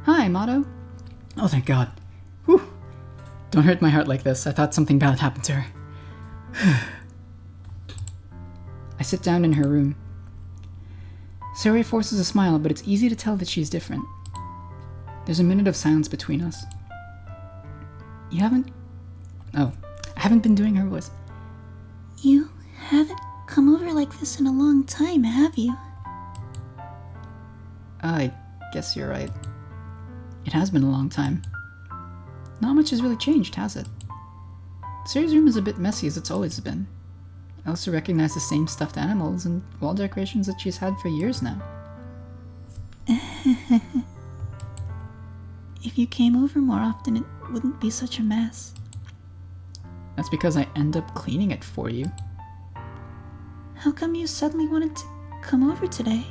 Hi, Mato. Oh, thank God. Whew. Don't hurt my heart like this. I thought something bad happened to her. I sit down in her room. Sayori forces a smile, but it's easy to tell that she's different. There's a minute of silence between us. You haven't... Oh, I haven't been doing her voice. You haven't come over like this in a long time, have you? I guess you're right. It has been a long time. Not much has really changed, has it? Sayori's room is a bit messy as it's always been. I also recognize the same stuffed animals and wall decorations that she's had for years now. If you came over more often, it wouldn't be such a mess. That's because I end up cleaning it for you. How come you suddenly wanted to come over today?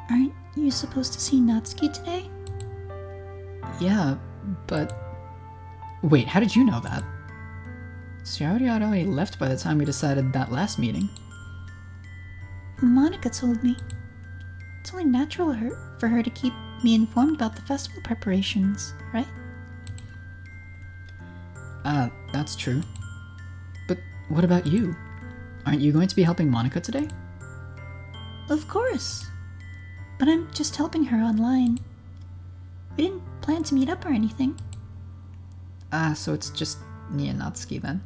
Aren't you supposed to see Natsuki today? Yeah, but... Wait, how did you know that? Sayori had already left by the time we decided that last meeting. Monica told me. It's only natural for her to keep me informed about the festival preparations, right? That's true. But what about you? Aren't you going to be helping Monica today? Of course. But I'm just helping her online. We didn't plan to meet up or anything. So it's just me and Natsuki then?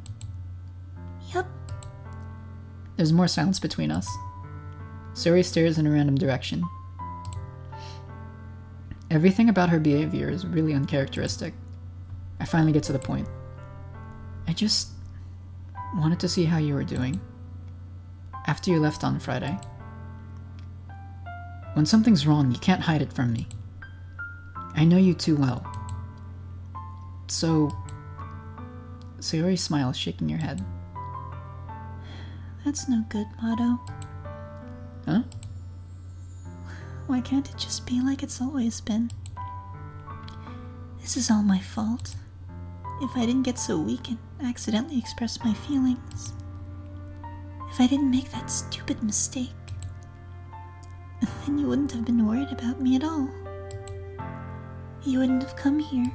Yep. There's more silence between us. Sayori stares in a random direction. Everything about her behavior is really uncharacteristic. I finally get to the point. I just wanted to see how you were doing. After you left on Friday. When something's wrong, you can't hide it from me. I know you too well. So... Sayori smiles, shaking your head. That's no good, Mato. Huh? Why can't it just be like it's always been? This is all my fault. If I didn't get so weak and accidentally express my feelings. If I didn't make that stupid mistake. Then you wouldn't have been worried about me at all. You wouldn't have come here.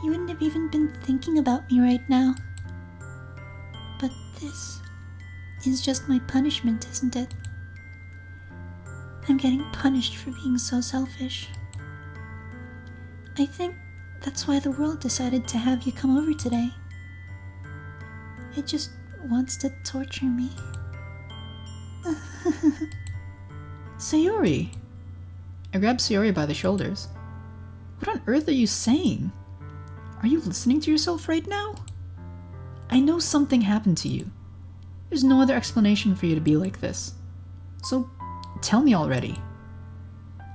You wouldn't have even been thinking about me right now. But this is just my punishment, isn't it? I'm getting punished for being so selfish. I think that's why the world decided to have you come over today. It just wants to torture me. Sayori! I grab Sayori by the shoulders. What on earth are you saying? Are you listening to yourself right now? I know something happened to you. There's no other explanation for you to be like this. So, tell me already.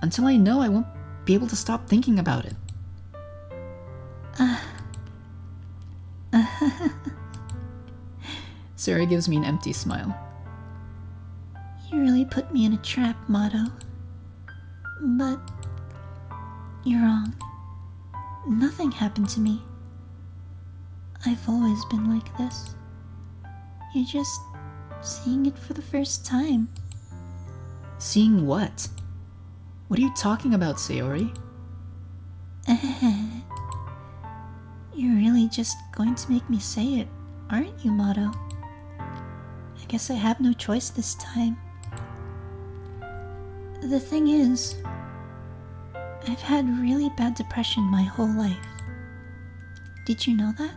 Until I know, I won't be able to stop thinking about it. Sayori gives me an empty smile. You really put me in a trap, Mato. But you're wrong. Nothing happened to me. I've always been like this. You're just seeing it for the first time. Seeing what? What are you talking about, Sayori? You're really just going to make me say it, aren't you, Mato? I guess I have no choice this time. The thing is, I've had really bad depression my whole life. Did you know that?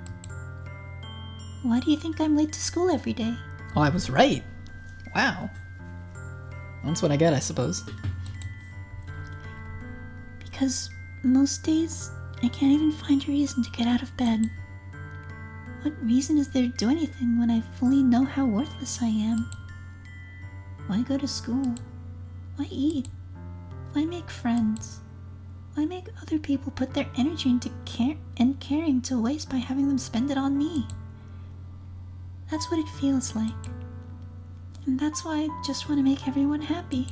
Why do you think I'm late to school every day? Oh, I was right. Wow. That's what I get, I suppose. Because most days, I can't even find a reason to get out of bed. What reason is there to do anything when I fully know how worthless I am? Why go to school? Why eat? Why make friends? Why make other people put their energy into caring to waste by having them spend it on me? That's what it feels like. And that's why I just want to make everyone happy.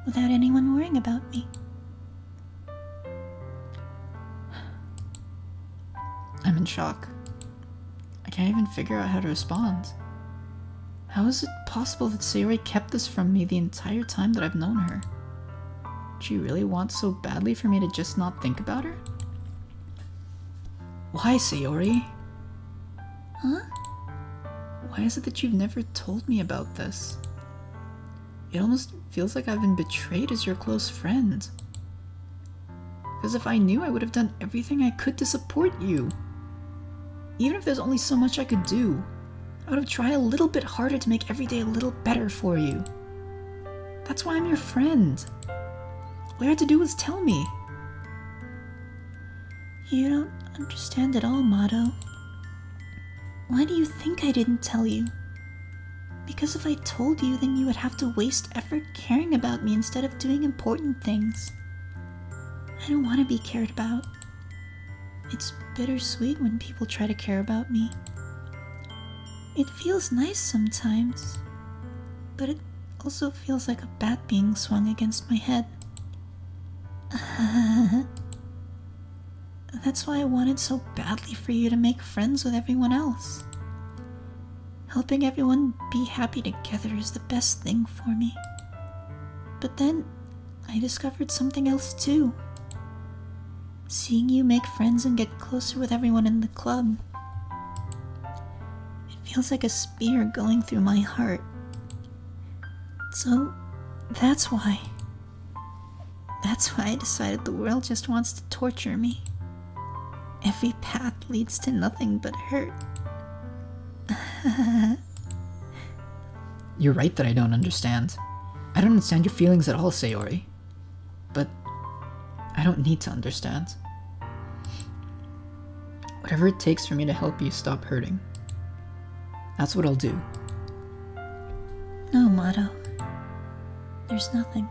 Without anyone worrying about me. I'm in shock. I can't even figure out how to respond. How is it possible that Sayori kept this from me the entire time that I've known her? Do you really want so badly for me to just not think about her? Why, Sayori? Huh? Why is it that you've never told me about this? It almost feels like I've been betrayed as your close friend. Because if I knew, I would have done everything I could to support you. Even if there's only so much I could do, I would have tried a little bit harder to make every day a little better for you. That's why I'm your friend. All you had to do was tell me. You don't understand at all, Mato. Why do you think I didn't tell you? Because if I told you, then you would have to waste effort caring about me instead of doing important things. I don't want to be cared about. It's bittersweet when people try to care about me. It feels nice sometimes, but it also feels like a bat being swung against my head. That's why I wanted so badly for you to make friends with everyone else. Helping everyone be happy together is the best thing for me. But then, I discovered something else too. Seeing you make friends and get closer with everyone in the club. It feels like a spear going through my heart. So, that's why. That's why I decided the world just wants to torture me. Every path leads to nothing but hurt. You're right that I don't understand. I don't understand your feelings at all, Sayori. But I don't need to understand. Whatever it takes for me to help you stop hurting, that's what I'll do. No, Mato. There's nothing.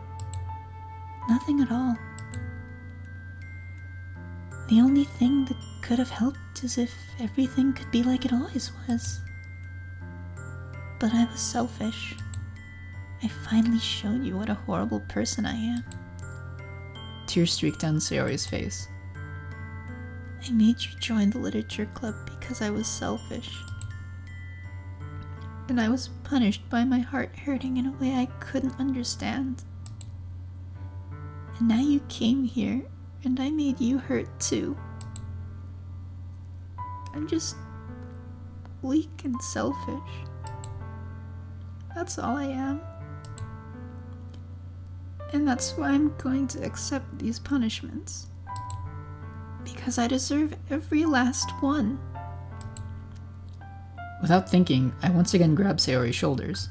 Nothing at all. The only thing that could have helped is if everything could be like it always was. But I was selfish. I finally showed you what a horrible person I am. Tears streaked down Sayori's face. I made you join the literature club because I was selfish. And I was punished by my heart hurting in a way I couldn't understand. And now you came here, and I made you hurt too. I'm just weak and selfish. That's all I am. And that's why I'm going to accept these punishments. Because I deserve every last one. Without thinking, I once again grab Sayori's shoulders.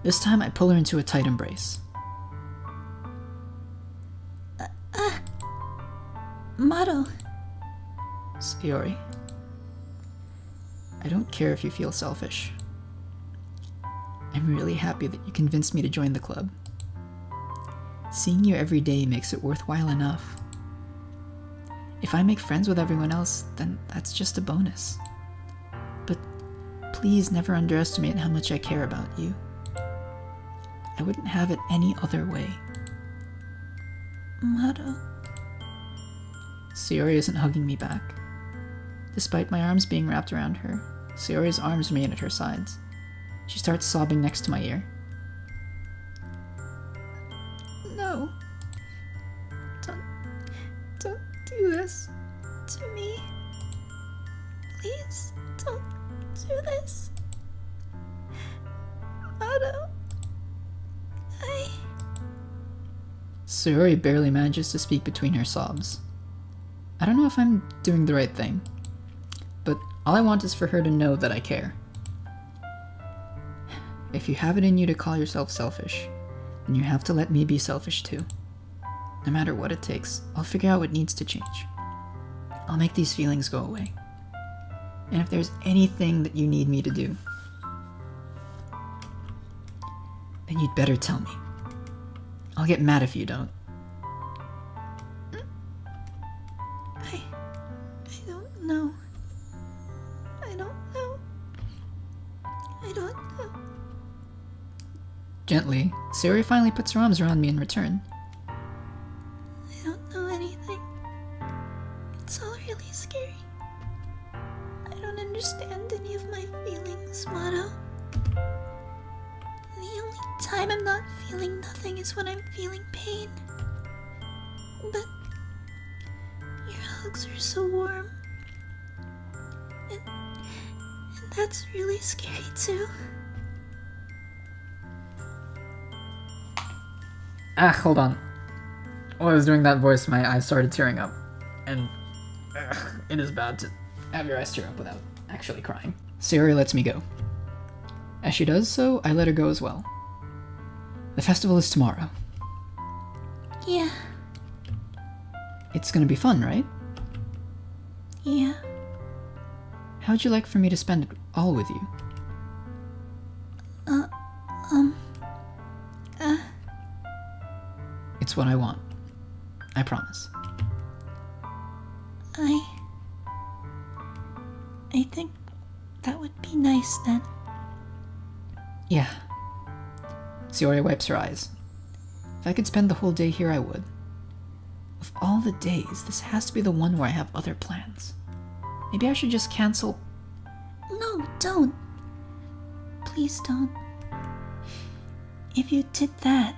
This time I pull her into a tight embrace. Mato. Sayori, I don't care if you feel selfish. I'm really happy that you convinced me to join the club. Seeing you every day makes it worthwhile enough. If I make friends with everyone else, then that's just a bonus. But please never underestimate how much I care about you. I wouldn't have it any other way. Mato. Sayori isn't hugging me back. Despite my arms being wrapped around her, Sayori's arms remain at her sides. She starts sobbing next to my ear. No. Don't do this to me. Please don't do this. Mato. Sayori barely manages to speak between her sobs. I don't know if I'm doing the right thing, but all I want is for her to know that I care. If you have it in you to call yourself selfish, then you have to let me be selfish too. No matter what it takes, I'll figure out what needs to change. I'll make these feelings go away. And if there's anything that you need me to do, then you'd better tell me. I'll get mad if you don't. I don't know. I don't know. Gently, Sayori finally puts her arms around me in return. I don't know anything. It's all really scary. I don't understand any of my feelings, Mato. The only time I'm not feeling nothing is is when I'm feeling pain. But your hugs are so warm. And that's really scary too. Hold on. While I was doing that voice, my eyes started tearing up. And it is bad to have your eyes tear up without actually crying. Sayori lets me go. As she does so, I let her go as well. The festival is tomorrow. Yeah. It's gonna be fun, right? Yeah. How'd you like for me to spend it all with you? It's what I want. I promise. I think that would be nice then. Yeah. Sayori wipes her eyes. If I could spend the whole day here, I would. Of all the days, this has to be the one where I have other plans. Maybe I should just cancel. No, don't. Please don't. If you did that,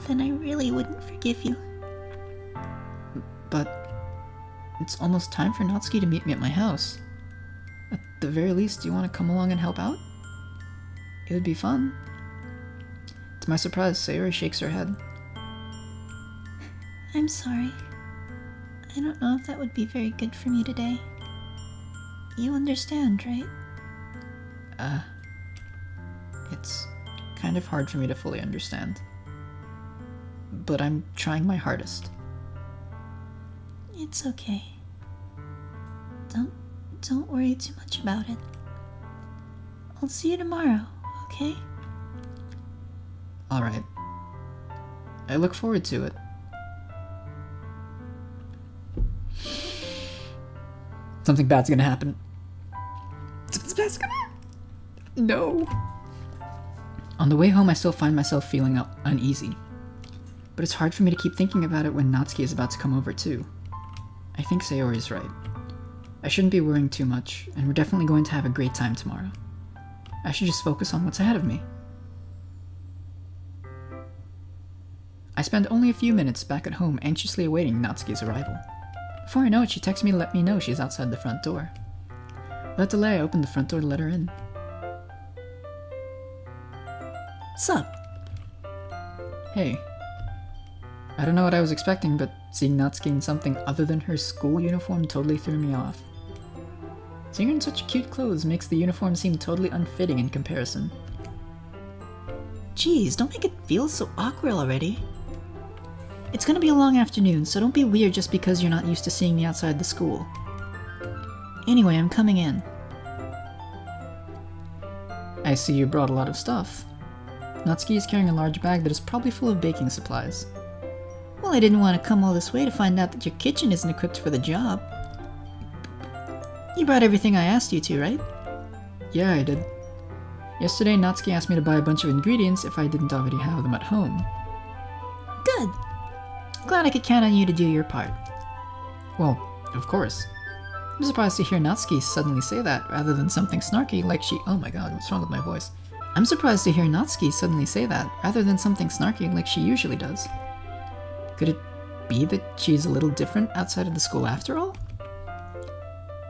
then I really wouldn't forgive you. But it's almost time for Natsuki to meet me at my house. At the very least, do you want to come along and help out? It would be fun. To my surprise, Sayori shakes her head. I'm sorry. I don't know if that would be very good for me today. You understand, right? It's kind of hard for me to fully understand. But I'm trying my hardest. It's okay. Don't worry too much about it. I'll see you tomorrow, okay? Alright. I look forward to it. Something bad's gonna happen. Something bad's gonna happen. No. On the way home, I still find myself feeling uneasy. But it's hard for me to keep thinking about it when Natsuki is about to come over too. I think Sayori is right. I shouldn't be worrying too much, and we're definitely going to have a great time tomorrow. I should just focus on what's ahead of me. I spend only a few minutes back at home anxiously awaiting Natsuki's arrival. Before I know it, she texts me to let me know she's outside the front door. Without delay, I open the front door to let her in. Sup? Hey. I don't know what I was expecting, but seeing Natsuki in something other than her school uniform totally threw me off. Seeing her in such cute clothes makes the uniform seem totally unfitting in comparison. Geez, don't make it feel so awkward already. It's gonna be a long afternoon, so don't be weird just because you're not used to seeing me outside the school. Anyway, I'm coming in. I see you brought a lot of stuff. Natsuki is carrying a large bag that is probably full of baking supplies. Well, I didn't want to come all this way to find out that your kitchen isn't equipped for the job. You brought everything I asked you to, right? Yeah, I did. Yesterday, Natsuki asked me to buy a bunch of ingredients if I didn't already have them at home. Good. Glad I could count on you to do your part. Well, of course. I'm surprised to hear Natsuki suddenly say that, rather than something snarky like she— oh my god, what's wrong with my voice? I'm surprised to hear Natsuki suddenly say that, rather than something snarky like she usually does. Could it be that she's a little different outside of the school after all?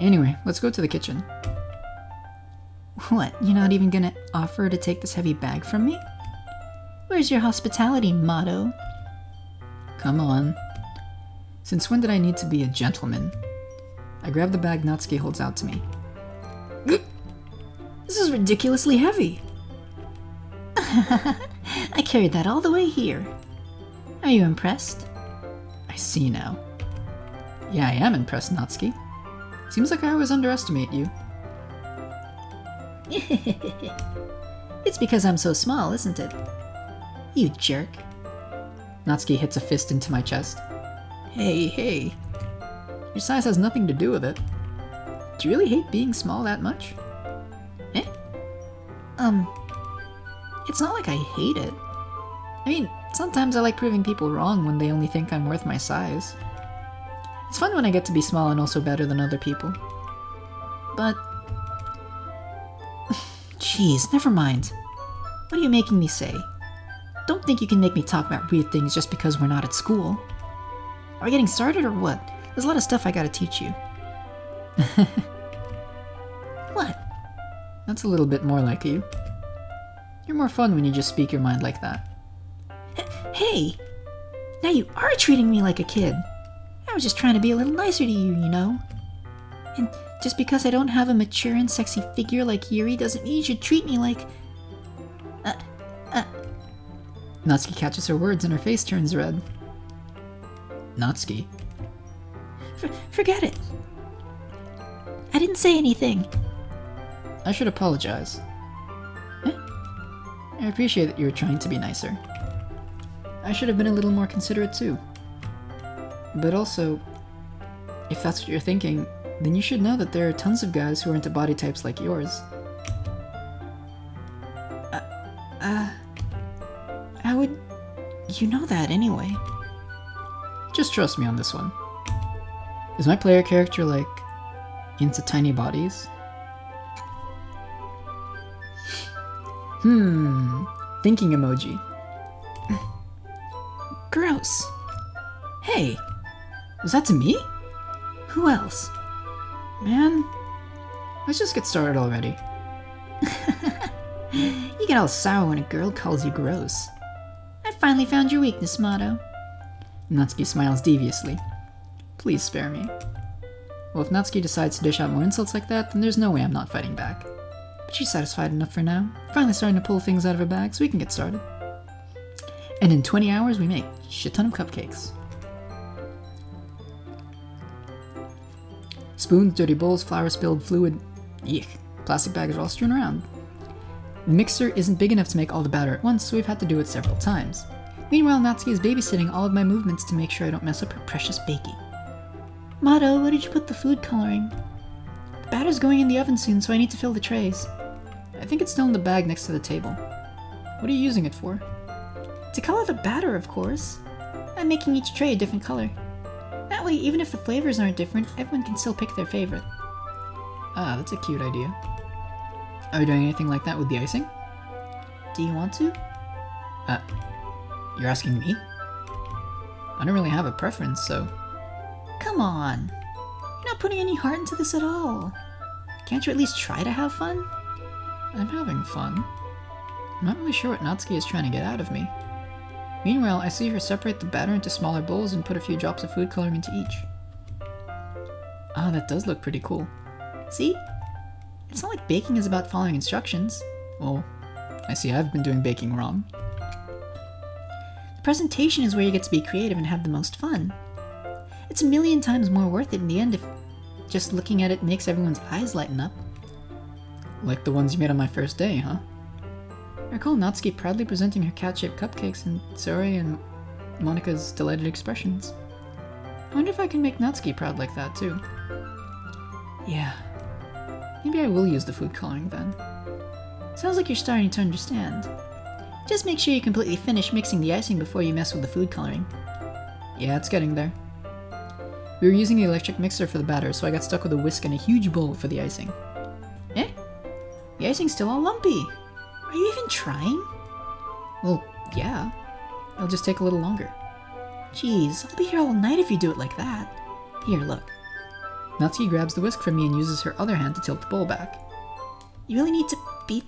Anyway, let's go to the kitchen. What, you're not even gonna offer to take this heavy bag from me? Where's your hospitality motto? Come on. Since when did I need to be a gentleman? I grab the bag Natsuki holds out to me. This is ridiculously heavy. I carried that all the way here. Are you impressed? I see now. Yeah, I am impressed, Natsuki. Seems like I always underestimate you. It's because I'm so small, isn't it? You jerk. Natsuki hits a fist into my chest. Hey. Your size has nothing to do with it. Do you really hate being small that much? Eh? It's not like I hate it. I mean, sometimes I like proving people wrong when they only think I'm worth my size. It's fun when I get to be small and also better than other people. But... Jeez, never mind. What are you making me say? Don't think you can make me talk about weird things just because we're not at school. Are we getting started or what? There's a lot of stuff I gotta teach you. What? That's a little bit more like you. You're more fun when you just speak your mind like that. Hey! Now you are treating me like a kid. I was just trying to be a little nicer to you, you know? And just because I don't have a mature and sexy figure like Yuri doesn't mean you should treat me like... Natsuki catches her words and her face turns red. Natsuki? Forget it. I didn't say anything. I should apologize. I appreciate that you were trying to be nicer. I should have been a little more considerate too. But also, if that's what you're thinking, then you should know that there are tons of guys who are into body types like yours. How would you know that anyway? Just trust me on this one. Is my player character, like, into tiny bodies? Thinking emoji. Gross. Hey! Was that to me? Who else? Man, let's just get started already. You get all sour when a girl calls you gross. I finally found your weakness, Motto. Natsuki smiles deviously. Please spare me. Well, if Natsuki decides to dish out more insults like that, then there's no way I'm not fighting back. But she's satisfied enough for now, finally starting to pull things out of her bag so we can get started. And in 20 hours we make a shit ton of cupcakes. Spoons, dirty bowls, flour spilled, fluid, yuck, plastic bags are all strewn around. The mixer isn't big enough to make all the batter at once, so we've had to do it several times. Meanwhile, Natsuki is babysitting all of my movements to make sure I don't mess up her precious baking. Motto, where did you put the food coloring? The batter's going in the oven soon, so I need to fill the trays. I think it's still in the bag next to the table. What are you using it for? To color the batter, of course. I'm making each tray a different color. That way, even if the flavors aren't different, everyone can still pick their favorite. Ah, that's a cute idea. Are you doing anything like that with the icing? Do you want to? You're asking me? I don't really have a preference, so... Come on. You're not putting any heart into this at all. Can't you at least try to have fun? I'm having fun. I'm not really sure what Natsuki is trying to get out of me. Meanwhile, I see her separate the batter into smaller bowls and put a few drops of food coloring into each. Ah, that does look pretty cool. See? It's not like baking is about following instructions. Well, I see I've been doing baking wrong. The presentation is where you get to be creative and have the most fun. It's a million times more worth it in the end if just looking at it makes everyone's eyes lighten up. Like the ones you made on my first day, huh? I recall Natsuki proudly presenting her cat-shaped cupcakes and Sayori and Monika's delighted expressions. I wonder if I can make Natsuki proud like that too. Yeah. Maybe I will use the food coloring then. Sounds like you're starting to understand. Just make sure you completely finish mixing the icing before you mess with the food coloring. Yeah, it's getting there. We were using the electric mixer for the batter, so I got stuck with a whisk and a huge bowl for the icing. Eh? The icing's still all lumpy. Are you even trying? Well, yeah. It'll just take a little longer. Jeez, I'll be here all night if you do it like that. Here, look. Natsuki grabs the whisk from me and uses her other hand to tilt the bowl back. You really need to beat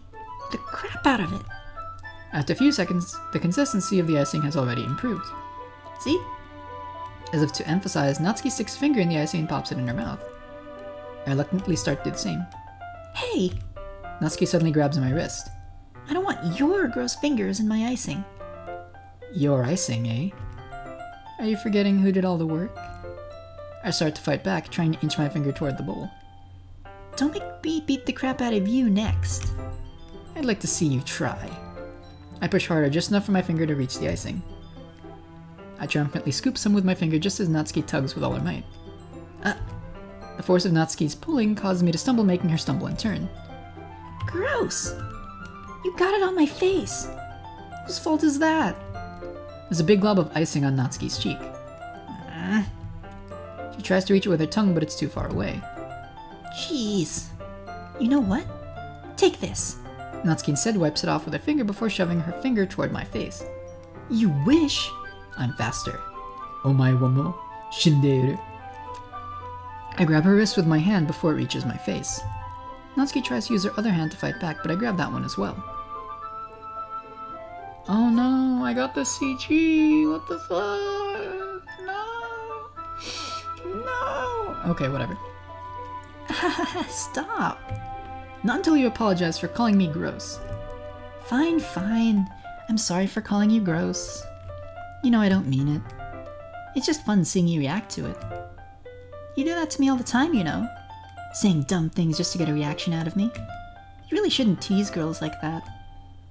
the crap out of it. After a few seconds, the consistency of the icing has already improved. See? As if to emphasize, Natsuki sticks a finger in the icing and pops it in her mouth. I reluctantly start to do the same. Hey! Natsuki suddenly grabs my wrist. I don't want your gross fingers in my icing. Your icing, eh? Are you forgetting who did all the work? I start to fight back, trying to inch my finger toward the bowl. Don't make me beat the crap out of you next. I'd like to see you try. I push harder, just enough for my finger to reach the icing. I triumphantly scoop some with my finger just as Natsuki tugs with all her might. The force of Natsuki's pulling causes me to stumble, making her stumble in turn. Gross! You got it on my face! Whose fault is that? There's a big glob of icing on Natsuki's cheek. She tries to reach it with her tongue, but it's too far away. Jeez. You know what? Take this. Natsuki instead wipes it off with her finger before shoving her finger toward my face. You wish? I'm faster. Omae wa mo shindeiru. I grab her wrist with my hand before it reaches my face. Natsuki tries to use her other hand to fight back, but I grab that one as well. Oh no, I got the CG! What the fuck? No! No! Okay, whatever. Stop. Not until you apologize for calling me gross. Fine, fine. I'm sorry for calling you gross. You know I don't mean it. It's just fun seeing you react to it. You do that to me all the time, you know. Saying dumb things just to get a reaction out of me. You really shouldn't tease girls like that.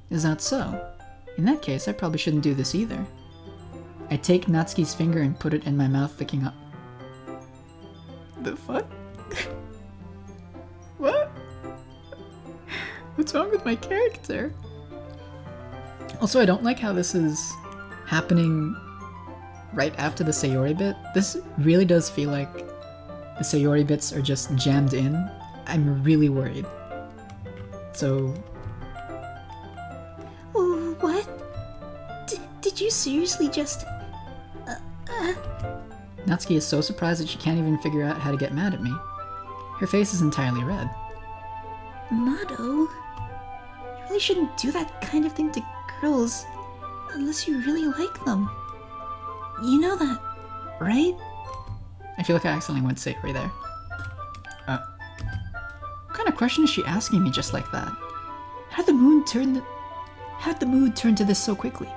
Is that so? In that case, I probably shouldn't do this either. I take Natsuki's finger and put it in my mouth, licking up. The fuck? What? What's wrong with my character? Also, I don't like how this is happening right after the Sayori bit. This really does feel like the Sayori bits are just jammed in. I'm really worried. So... What? Did you seriously just... Natsuki is so surprised that she can't even figure out how to get mad at me. Her face is entirely red. Mado, you really shouldn't do that kind of thing to girls unless you really like them. You know that, right? I feel like I accidentally went Sayori there. What kind of question is she asking me just like that? How'd the mood turn to this so quickly?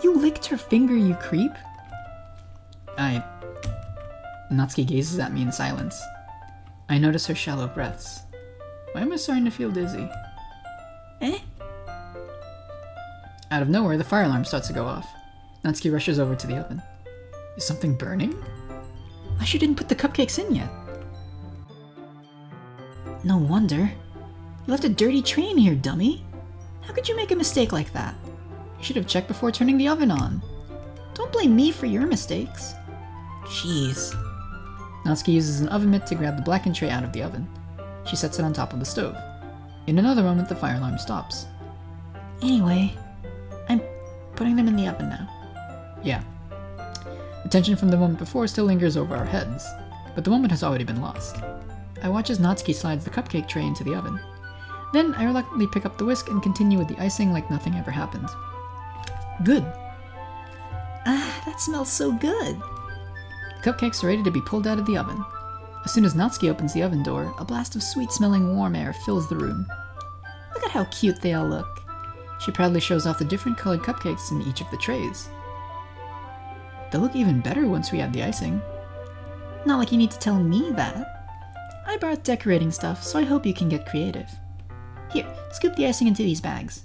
You licked her finger, you creep? Natsuki gazes at me in silence. I notice her shallow breaths. Why am I starting to feel dizzy? Out of nowhere, the fire alarm starts to go off. Natsuki rushes over to the oven. Is something burning? Why she didn't put the cupcakes in yet? No wonder. You left a dirty tray in here, dummy. How could you make a mistake like that? You should have checked before turning the oven on. Don't blame me for your mistakes. Jeez. Natsuki uses an oven mitt to grab the blackened tray out of the oven. She sets it on top of the stove. In another moment, the fire alarm stops. Anyway, I'm putting them in the oven now. Yeah. The tension from the moment before still lingers over our heads, but the moment has already been lost. I watch as Natsuki slides the cupcake tray into the oven. Then I reluctantly pick up the whisk and continue with the icing like nothing ever happened. Good. That smells so good. The cupcakes are ready to be pulled out of the oven. As soon as Natsuki opens the oven door, a blast of sweet-smelling warm air fills the room. Look at how cute they all look. She proudly shows off the different colored cupcakes in each of the trays. They'll look even better once we add the icing. Not like you need to tell me that. I brought decorating stuff, so I hope you can get creative. Here, scoop the icing into these bags.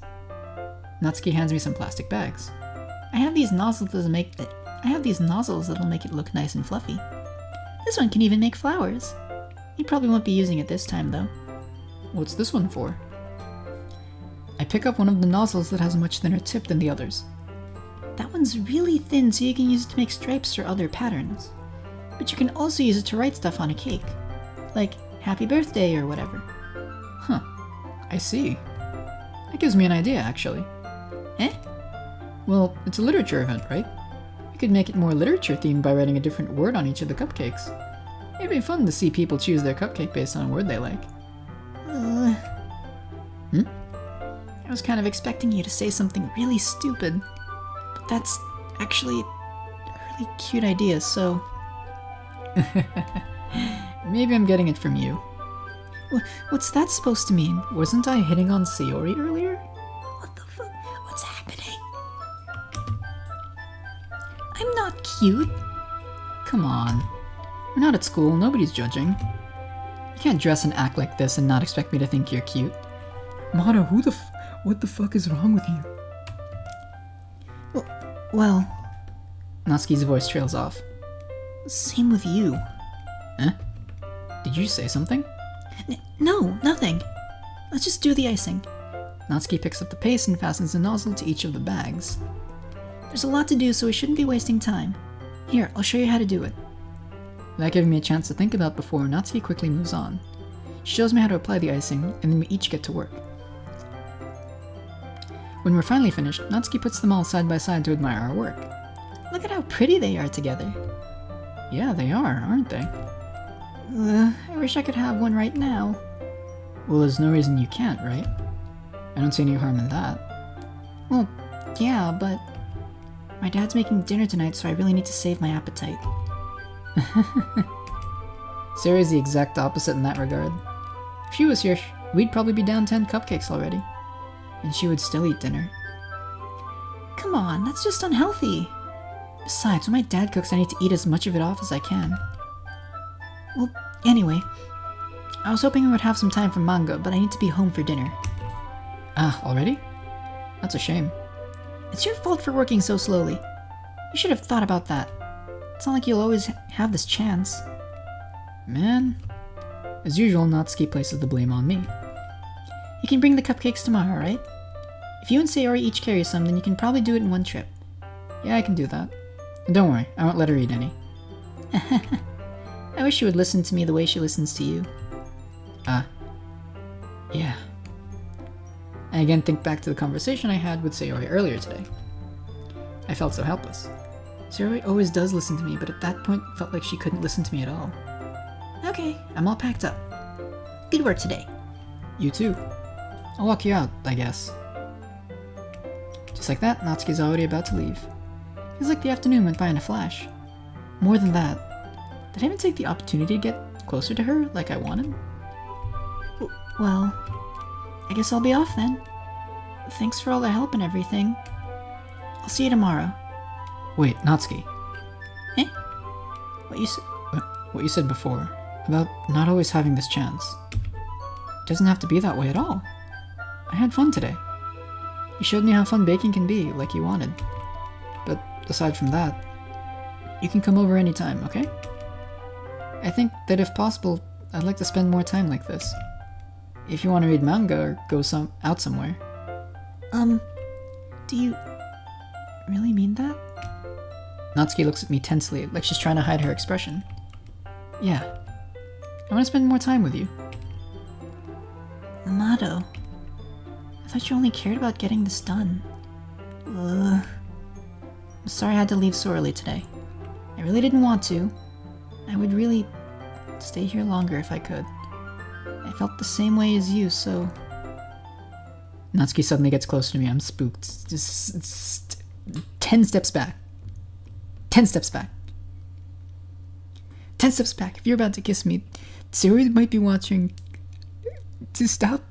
Natsuki hands me some plastic bags. I have these nozzles that'll make it look nice and fluffy. This one can even make flowers. You probably won't be using it this time, though. What's this one for? I pick up one of the nozzles that has a much thinner tip than the others. That one's really thin, so you can use it to make stripes or other patterns. But you can also use it to write stuff on a cake. Like, happy birthday or whatever. Huh. I see. That gives me an idea, actually. Well, it's a literature event, right? We could make it more literature-themed by writing a different word on each of the cupcakes. It'd be fun to see people choose their cupcake based on a word they like. I was kind of expecting you to say something really stupid. But that's actually a really cute idea, so... Maybe I'm getting it from you. What's that supposed to mean? Wasn't I hitting on Sayori earlier? What the fuck? What's happening? I'm not cute. Come on. We're not at school, nobody's judging. You can't dress and act like this and not expect me to think you're cute. Mara, what the fuck is wrong with you? Well... Natsuki's voice trails off. Same with you. Did you say something? No, nothing. Let's just do the icing. Natsuki picks up the paste and fastens the nozzle to each of the bags. There's a lot to do, so we shouldn't be wasting time. Here, I'll show you how to do it. Without giving me a chance to think about before, Natsuki quickly moves on. She shows me how to apply the icing, and then we each get to work. When we're finally finished, Natsuki puts them all side by side to admire our work. Look at how pretty they are together. Yeah, they are, aren't they? I wish I could have one right now. Well, there's no reason you can't, right? I don't see any harm in that. Well, yeah, but my dad's making dinner tonight, so I really need to save my appetite. Sayori's the exact opposite in that regard. If she was here, we'd probably be down 10 cupcakes already. And she would still eat dinner. Come on, that's just unhealthy. Besides, when my dad cooks, I need to eat as much of it off as I can. Well, anyway, I was hoping I would have some time for manga, but I need to be home for dinner. Ah, already? That's a shame. It's your fault for working so slowly. You should have thought about that. It's not like you'll always have this chance. Man. As usual, Natsuki places the blame on me. You can bring the cupcakes tomorrow, right? If you and Sayori each carry some, then you can probably do it in one trip. Yeah, I can do that. And don't worry, I won't let her eat any. I wish she would listen to me the way she listens to you. Yeah. I again think back to the conversation I had with Sayori earlier today. I felt so helpless. Sayori always does listen to me, but at that point it felt like she couldn't listen to me at all. Okay, I'm all packed up. Good work today. You too. I'll walk you out, I guess. Just like that, Natsuki's already about to leave. Feels like the afternoon went by in a flash. More than that, did I even take the opportunity to get closer to her like I wanted? Well, I guess I'll be off then. Thanks for all the help and everything. I'll see you tomorrow. Wait, Natsuki. Eh? What you said before, about not always having this chance. It doesn't have to be that way at all. I had fun today. You showed me how fun baking can be, like you wanted. But aside from that, you can come over anytime, okay? I think that if possible, I'd like to spend more time like this. If you want to read manga or go out somewhere. Do you really mean that? Natsuki looks at me tensely, like she's trying to hide her expression. Yeah. I want to spend more time with you. Mato, I thought you only cared about getting this done. I'm sorry I had to leave so early today. I really didn't want to. I would really stay here longer if I could. I felt the same way as you, so... Natsuki suddenly gets closer to me. I'm spooked. Just 10 steps back. 10 steps back. 10 steps back. If you're about to kiss me, Sayori might be watching. To stop.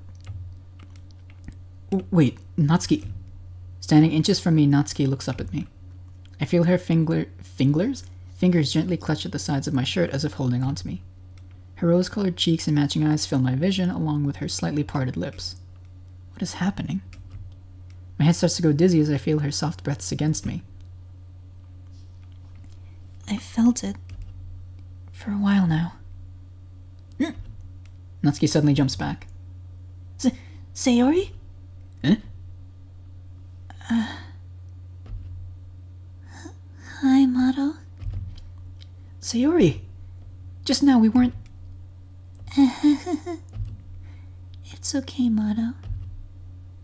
Wait, Natsuki. Standing inches from me, Natsuki looks up at me. I feel her fingers gently clutch at the sides of my shirt as if holding on to me. Her rose-colored cheeks and matching eyes fill my vision, along with her slightly parted lips. What is happening? My head starts to go dizzy as I feel her soft breaths against me. I felt it. For a while now. Natsuki suddenly jumps back. Sayori? Eh? Hi, Mato. Sayori! Just now we weren't... It's okay, Mato.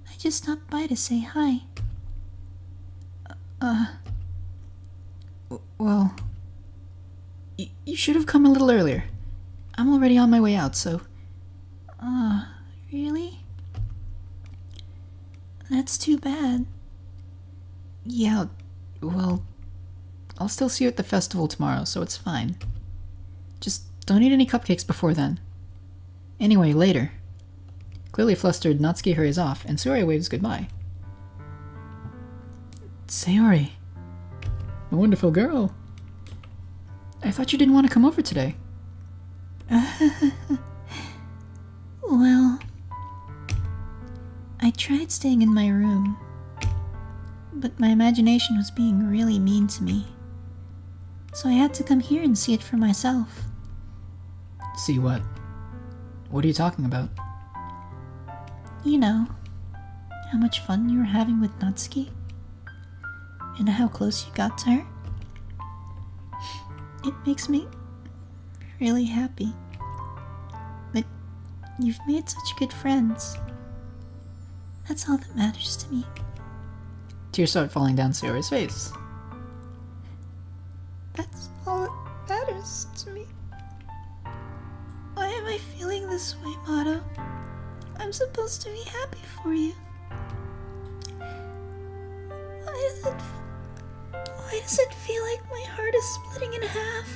I just stopped by to say hi. Well... You should have come a little earlier. I'm already on my way out, so... Really? That's too bad. Yeah, well... I'll still see you at the festival tomorrow, so it's fine. Just don't eat any cupcakes before then. Anyway, later. Clearly flustered, Natsuki hurries off, and Sayori waves goodbye. Sayori. A wonderful girl. I thought you didn't want to come over today. Well, I tried staying in my room, but my imagination was being really mean to me. So I had to come here and see it for myself. See what? What are you talking about? You know, how much fun you were having with Natsuki, and how close you got to her. It makes me really happy that you've made such good friends. That's all that matters to me. Tears start falling down Sayori's face. That's all that matters to me. Why am I feeling this way, Mato? I'm supposed to be happy for you. Why does it feel like my heart is splitting in half?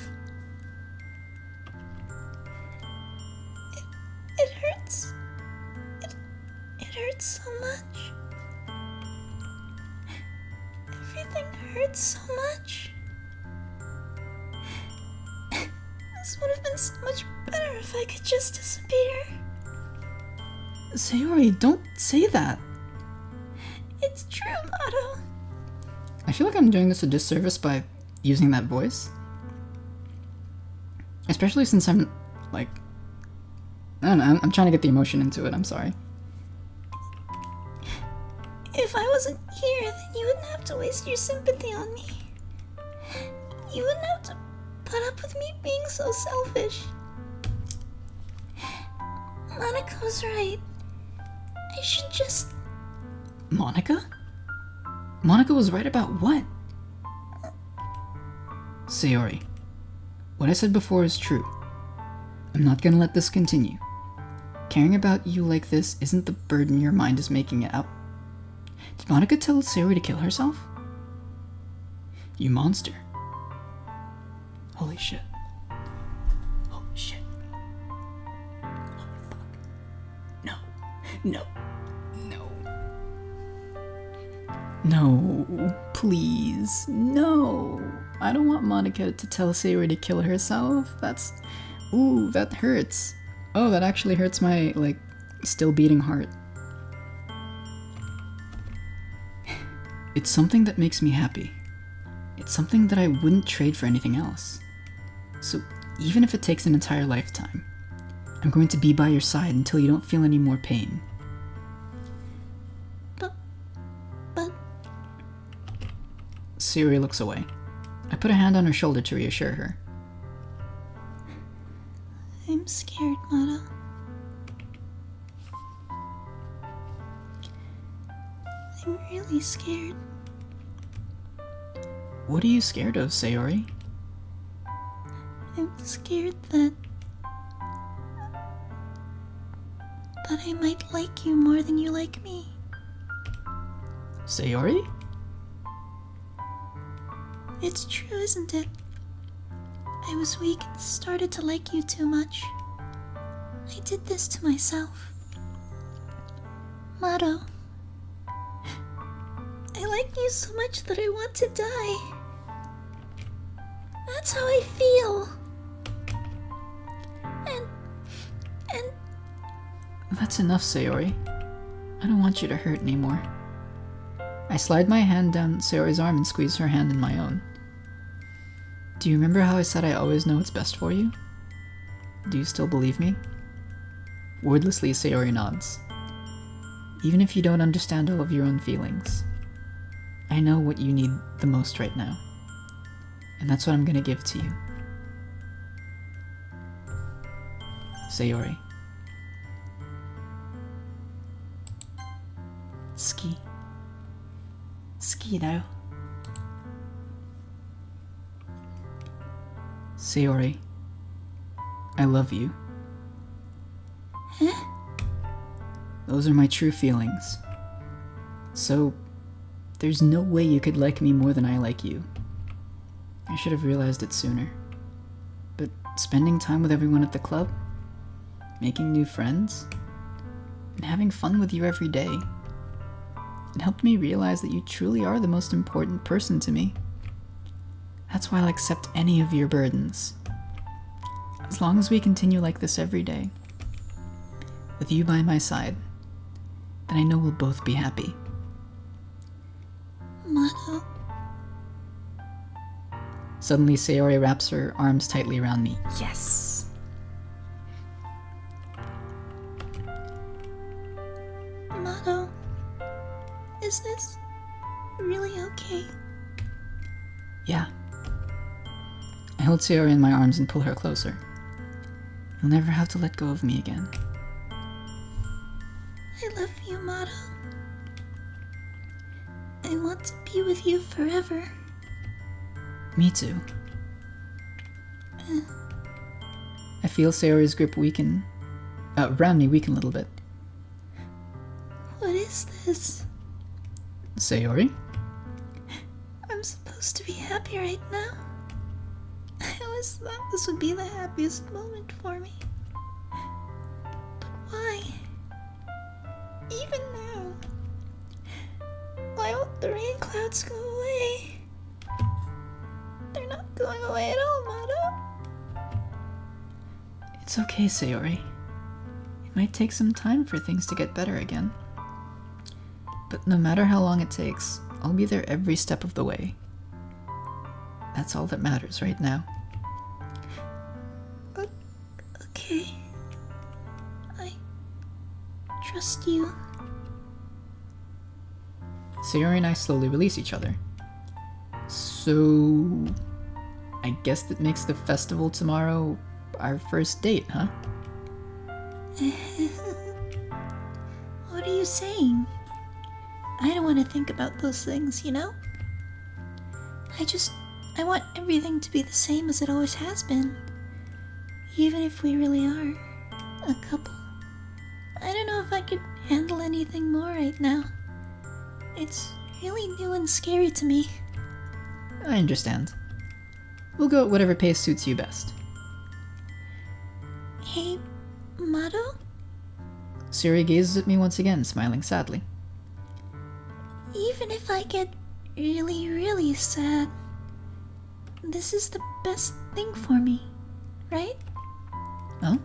It hurts. It hurts so much. Everything hurts so much. This would have been so much better if I could just disappear. Sayori, don't say that. It's true, Mato. I feel like I'm doing this a disservice by using that voice. Especially since I'm, like... I don't know, I'm trying to get the emotion into it, I'm sorry. If I wasn't here, then you wouldn't have to waste your sympathy on me. You wouldn't have to put up with me being so selfish. Monika's right. I should just... Monika? Monika was right about what? Sayori, what I said before is true. I'm not gonna let this continue. Caring about you like this isn't the burden your mind is making it out. Did Monika tell Sayori to kill herself? You monster. Holy shit. Holy shit. Holy fuck. No. No. No. No. Please. No. I don't want Monika to tell Sayori to kill herself. That's... Ooh, that hurts. Oh, that actually hurts my, like, still beating heart. It's something that makes me happy. It's something that I wouldn't trade for anything else. So, even if it takes an entire lifetime, I'm going to be by your side until you don't feel any more pain. But... Sayori looks away. I put a hand on her shoulder to reassure her. I'm scared, Mato. I'm really scared. What are you scared of, Sayori? I'm scared that I might like you more than you like me. Sayori? It's true, isn't it? I was weak and started to like you too much. I did this to myself. Mato, I like you so much that I want to die. That's how I feel. And... That's enough, Sayori. I don't want you to hurt anymore. I slide my hand down Sayori's arm and squeeze her hand in my own. Do you remember how I said I always know what's best for you? Do you still believe me? Wordlessly, Sayori nods. Even if you don't understand all of your own feelings, I know what you need the most right now. And that's what I'm gonna give to you. Sayori. Ski. Ski now. Sayori. I love you. Huh? Those are my true feelings. So, there's no way you could like me more than I like you. I should have realized it sooner. But spending time with everyone at the club, making new friends, and having fun with you every day, it helped me realize that you truly are the most important person to me. That's why I'll accept any of your burdens. As long as we continue like this every day, with you by my side, then I know we'll both be happy. Mato. Suddenly, Sayori wraps her arms tightly around me. Yes! Mato. Is this really okay? Yeah. I hold Sayori in my arms and pull her closer. You'll never have to let go of me again. I love you, Mato. I I want to be with you forever. Me too. I feel Sayori's grip weaken. Around me weaken a little bit. What is this? Sayori? I'm supposed to be happy right now. I always thought this would be the happiest moment for me. But why? Even now. Why won't the rain clouds go away? They're not going away at all, Mado. It's okay, Sayori. It might take some time for things to get better again. But no matter how long it takes, I'll be there every step of the way. That's all that matters right now. Okay. I trust you. Sayori and I slowly release each other. So, I guess that makes the festival tomorrow our first date, huh? What are you saying? I don't want to think about those things, you know? I want everything to be the same as it always has been. Even if we really are a couple. I don't know if I could handle anything more right now. It's really new and scary to me. I understand. We'll go at whatever pace suits you best. Hey, Mado? Sayori gazes at me once again, smiling sadly. Even if I get really, really sad, this is the best thing for me, right? Huh?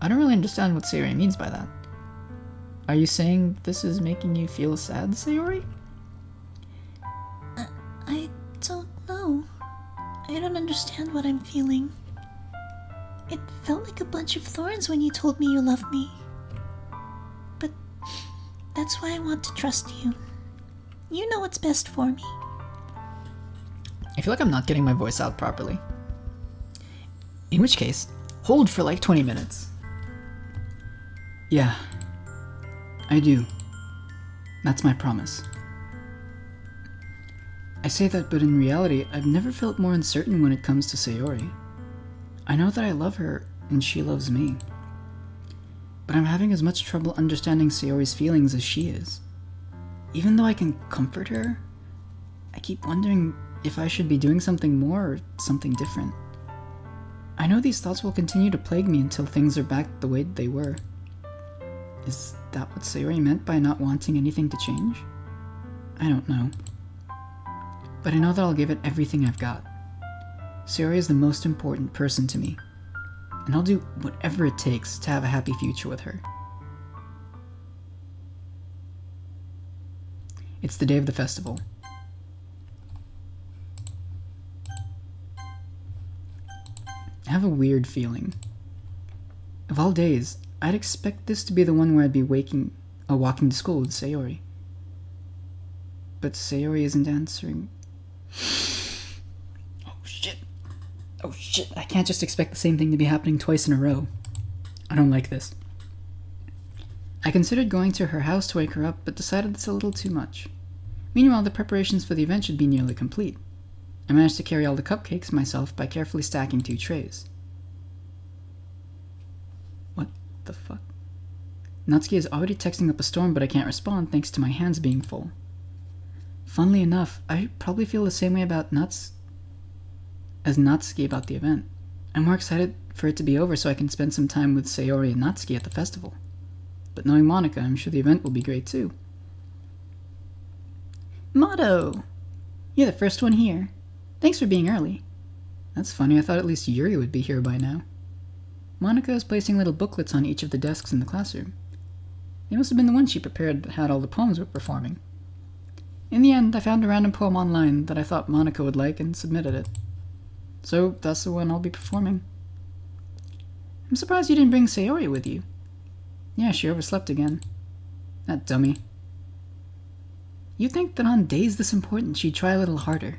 I don't really understand what Sayori means by that. Are you saying this is making you feel sad, Sayori? I don't know. I don't understand what I'm feeling. It felt like a bunch of thorns when you told me you loved me. But that's why I want to trust you. You know what's best for me. I feel like I'm not getting my voice out properly. In which case, hold for like 20 minutes. Yeah, I do. That's my promise. I say that, but in reality, I've never felt more uncertain when it comes to Sayori. I know that I love her, and she loves me. But I'm having as much trouble understanding Sayori's feelings as she is. Even though I can comfort her, I keep wondering if I should be doing something more or something different. I know these thoughts will continue to plague me until things are back the way they were. Is that what Sayori meant by not wanting anything to change? I don't know. But I know that I'll give it everything I've got. Sayori is the most important person to me, and I'll do whatever it takes to have a happy future with her. It's the day of the festival. I have a weird feeling. Of all days, I'd expect this to be the one where I'd be walking to school with Sayori. But Sayori isn't answering. Oh shit, I can't just expect the same thing to be happening twice in a row. I don't like this. I considered going to her house to wake her up, but decided it's a little too much. Meanwhile, the preparations for the event should be nearly complete. I managed to carry all the cupcakes myself by carefully stacking 2 trays. What the fuck? Natsuki is already texting up a storm, but I can't respond thanks to my hands being full. Funnily enough, I probably feel the same way about Natsuki about the event. I'm more excited for it to be over so I can spend some time with Sayori and Natsuki at the festival. But knowing Monika, I'm sure the event will be great too. Motto! You're the first one here. Thanks for being early. That's funny, I thought at least Yuri would be here by now. Monika is placing little booklets on each of the desks in the classroom. They must have been the ones she prepared that had all the poems we're performing. In the end, I found a random poem online that I thought Monika would like and submitted it. So that's the one I'll be performing. I'm surprised you didn't bring Sayori with you. Yeah, she overslept again. That dummy. You'd think that on days this important she'd try a little harder.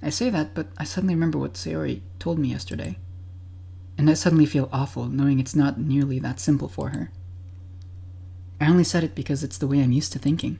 I say that, but I suddenly remember what Sayori told me yesterday. And I suddenly feel awful knowing it's not nearly that simple for her. I only said it because it's the way I'm used to thinking.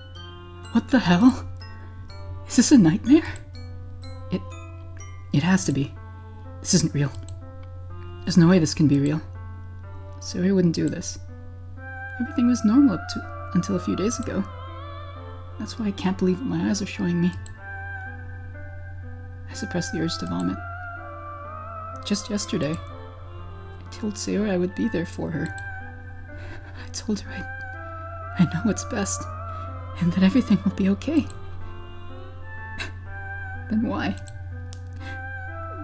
the hell? Is this a nightmare? It has to be. This isn't real. There's no way this can be real. Sayori wouldn't do this. Everything was normal until a few days ago. That's why I can't believe what my eyes are showing me. I suppressed the urge to vomit. Just yesterday, I told Sayori I would be there for her. I told her I know what's best, and that everything will be okay. Then why?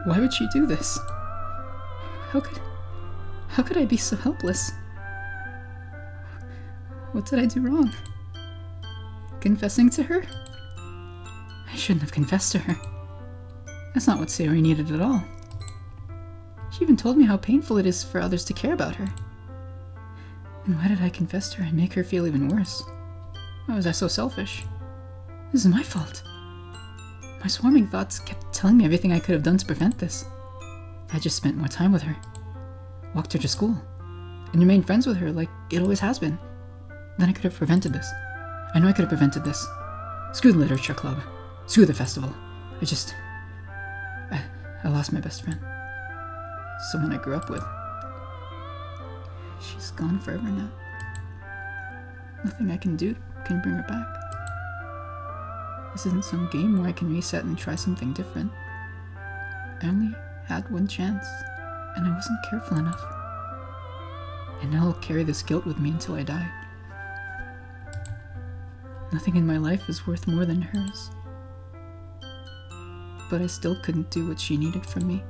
Why would she do this? How could I be so helpless? What did I do wrong? Confessing to her? I shouldn't have confessed to her. That's not what Sayori needed at all. She even told me how painful it is for others to care about her. And why did I confess to her and make her feel even worse? Why was I so selfish? This is my fault. My swarming thoughts kept telling me everything I could have done to prevent this. If I just spent more time with her, walked her to school, and remained friends with her like it always has been, then I could have prevented this. I know I could have prevented this. Screw the literature club. Screw the festival. I lost my best friend. Someone I grew up with. She's gone forever now. Nothing I can do can bring her back. This isn't some game where I can reset and try something different. I only had one chance, and I wasn't careful enough. And now I'll carry this guilt with me until I die. Nothing in my life is worth more than hers. But I still couldn't do what she needed from me.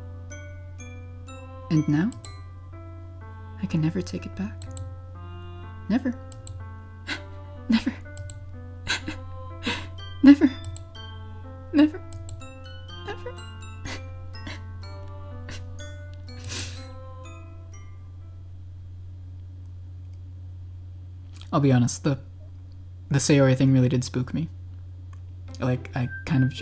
And now, I can never take it back. Never. Never. Never. Never. Never. I'll be honest, the Sayori thing really did spook me. Like, I kind of...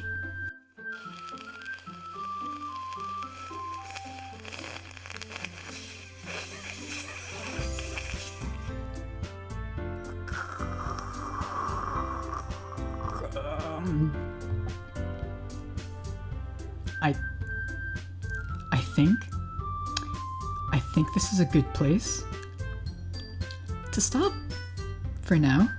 I think this is a good place to stop for now.